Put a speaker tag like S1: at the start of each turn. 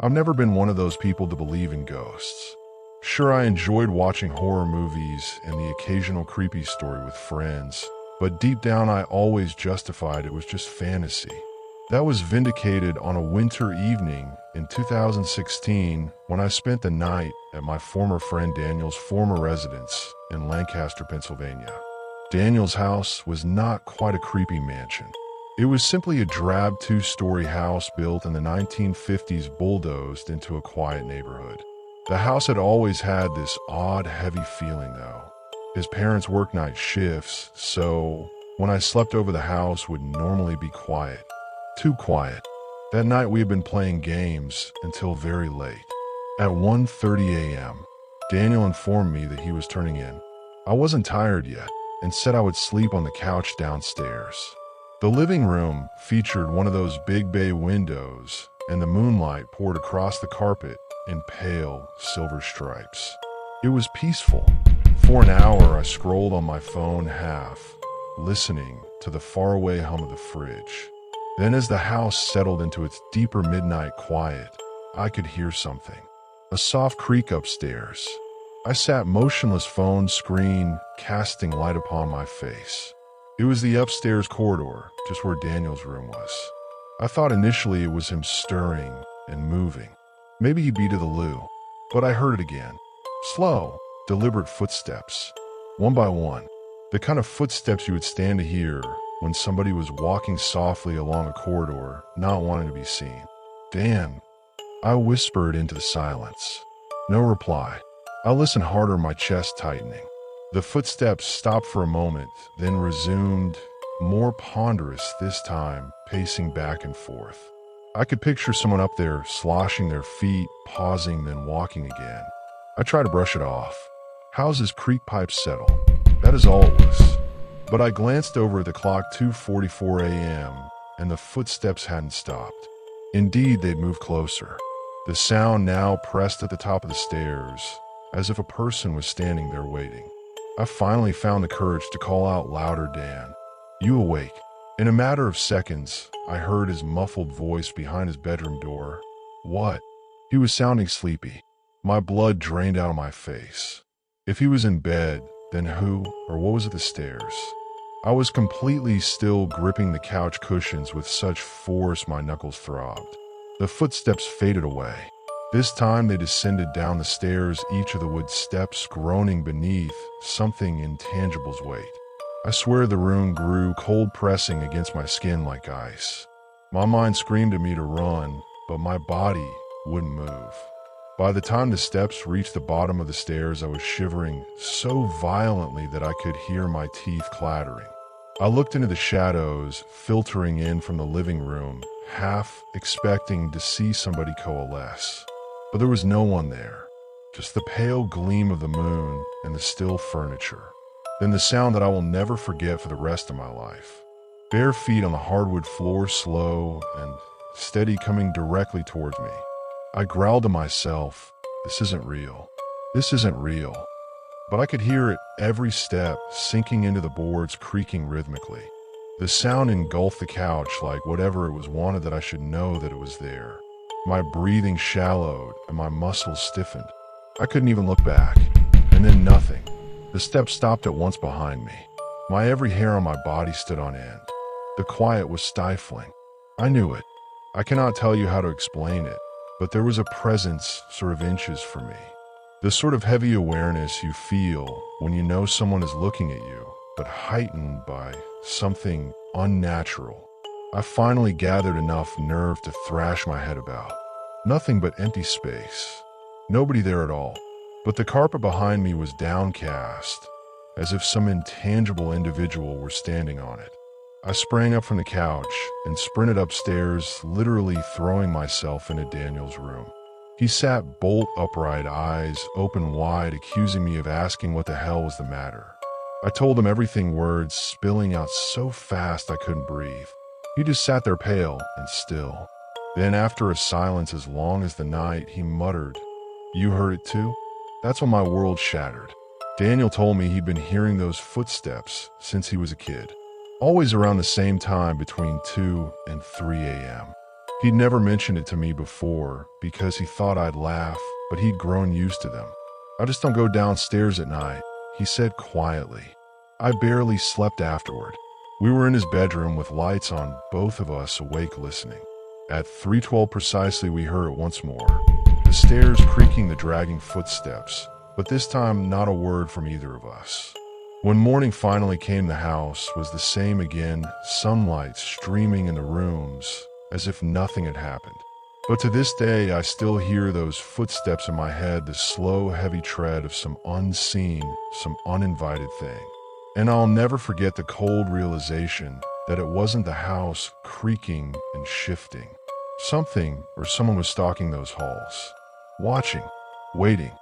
S1: I've never been one of those people to believe in ghosts. Sure, I enjoyed watching horror movies and the occasional creepy story with friends, but deep down I always justified it was just fantasy. That was vindicated on a winter evening in 2016 when I spent the night at my former friend Daniel's former residence in Lancaster, Pennsylvania. Daniel's house was not quite a creepy mansion. It was simply a drab two-story house built in the 1950s, bulldozed into a quiet neighborhood. The house had always had this odd, heavy feeling though. His parents worked night shifts, so when I slept over, the house would normally be quiet. Too quiet. That night we had been playing games until very late. At 1:30 a.m., Daniel informed me that he was turning in. I wasn't tired yet and said I would sleep on the couch downstairs. The living room featured one of those big bay windows, and the moonlight poured across the carpet in pale silver stripes. It was peaceful. For an hour I scrolled on my phone, half listening to the faraway hum of the fridge. Then as the house settled into its deeper midnight quiet, I could hear something. A soft creak upstairs. I sat motionless, phone screen casting light upon my face. It was the upstairs corridor, just where Daniel's room was. I thought initially it was him stirring and moving. Maybe he'd be to the loo. But I heard it again. Slow, deliberate footsteps. One by one. The kind of footsteps you would stand to hear when somebody was walking softly along a corridor, not wanting to be seen. Dan, I whispered into the silence. No reply. I listened harder, my chest tightening. The footsteps stopped for a moment, then resumed, more ponderous this time, pacing back and forth. I could picture someone up there, sloshing their feet, pausing, then walking again. I tried to brush it off. How's his creak pipe settle? That is all it was. But I glanced over at the clock, 2:44 a.m., and the footsteps hadn't stopped. Indeed, they'd moved closer. The sound now pressed at the top of the stairs, as if a person was standing there waiting. I finally found the courage to call out louder, Dan, you awake? In a matter of seconds, I heard his muffled voice behind his bedroom door. What? He was sounding sleepy. My blood drained out of my face. If he was in bed, then who or what was at the stairs? I was completely still, gripping the couch cushions with such force my knuckles throbbed. The footsteps faded away. This time they descended down the stairs, each of the wood steps groaning beneath something intangible's weight. I swear the room grew cold, pressing against my skin like ice. My mind screamed at me to run, but my body wouldn't move. By the time the steps reached the bottom of the stairs, I was shivering so violently that I could hear my teeth clattering. I looked into the shadows filtering in from the living room, half expecting to see somebody coalesce. But there was no one there, just the pale gleam of the moon and the still furniture. Then the sound that I will never forget for the rest of my life. Bare feet on the hardwood floor, slow and steady, coming directly towards me. I growled to myself, this isn't real. This isn't real. But I could hear it, every step sinking into the boards, creaking rhythmically. The sound engulfed the couch like whatever it was wanted that I should know that it was there. My breathing shallowed and my muscles stiffened. I couldn't even look back. And then nothing. The steps stopped at once behind me. My every hair on my body stood on end. The quiet was stifling. I knew it. I cannot tell you how to explain it, but there was a presence sort of inches from me. The sort of heavy awareness you feel when you know someone is looking at you, but heightened by something unnatural. I finally gathered enough nerve to thrash my head about. Nothing but empty space. Nobody there at all. But the carpet behind me was downcast, as if some intangible individual were standing on it. I sprang up from the couch and sprinted upstairs, literally throwing myself into Daniel's room. He sat bolt upright, eyes open wide, accusing me of asking what the hell was the matter. I told him everything, words spilling out so fast I couldn't breathe. He just sat there, pale and still. Then, after a silence as long as the night, he muttered, "You heard it too?" That's when my world shattered. Daniel told me he'd been hearing those footsteps since he was a kid. Always around the same time, between 2 and 3 a.m. He'd never mentioned it to me before because he thought I'd laugh, but he'd grown used to them. "I just don't go downstairs at night," he said quietly. I barely slept afterward. We were in his bedroom with lights on, both of us awake listening. At 3:12 precisely, we heard it once more. The stairs creaking, the dragging footsteps, but this time not a word from either of us. When morning finally came, the house was the same again, sunlight streaming in the rooms, as if nothing had happened. But to this day, I still hear those footsteps in my head, the slow, heavy tread of some unseen, some uninvited thing. And I'll never forget the cold realization that it wasn't the house creaking and shifting. Something or someone was stalking those halls, watching, waiting.